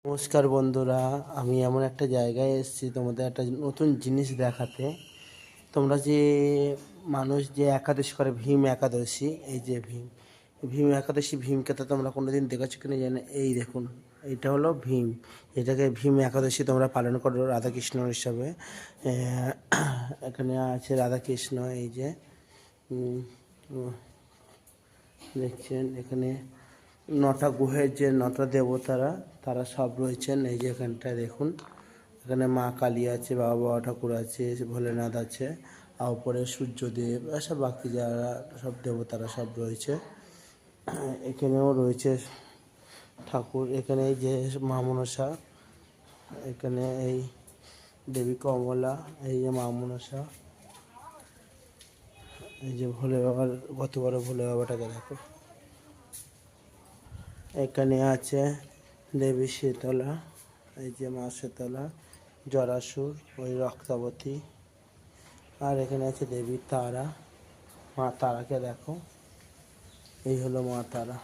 নমস্কার বন্ধুরা, আমি এমন একটা জায়গায় এসেছি তোমাদের একটা নতুন জিনিস দেখাতে। তোমরা যে মানুষ যে একাদশী করে, ভীম একাদশী, এই যে ভীম একাদশী, ভীমকে তো তোমরা কোনোদিন দেখেছো কিনা জানো। এই দেখুন, এটা হলো ভীম। এটাকে ভীম একাদশী তোমরা পালন করো রাধাকৃষ্ণ হিসাবে। এখানে আছে রাধাকৃষ্ণ, এই যে দেখছেন এখানে নটা গুহের যে নটা দেবতারা, তারা সব রয়েছেন। এই যে এখানটায় দেখুন, এখানে মা কালী আছে, বাবা ঠাকুর আছে, ভোলেনাথ আছে, আর উপরে সূর্যদেব, সব বাকি যারা সব দেবতারা সব রয়েছে। এখানেও রয়েছে ঠাকুর। এখানে এই যে মা মনসা, এখানে এই দেবী কমলা, এই যে মা মনসা, এই যে ভোলে বাবার, কত বড় ভোলে বাবাটাকে দেখো। এখানে আছে দেবী শীতলা, এই যে মা শীতলা, জরাসুর, ওই রক্তাবতী। আর এখানে আছে দেবী তারা, মা তারাকে দেখো, এই হলো মা তারা।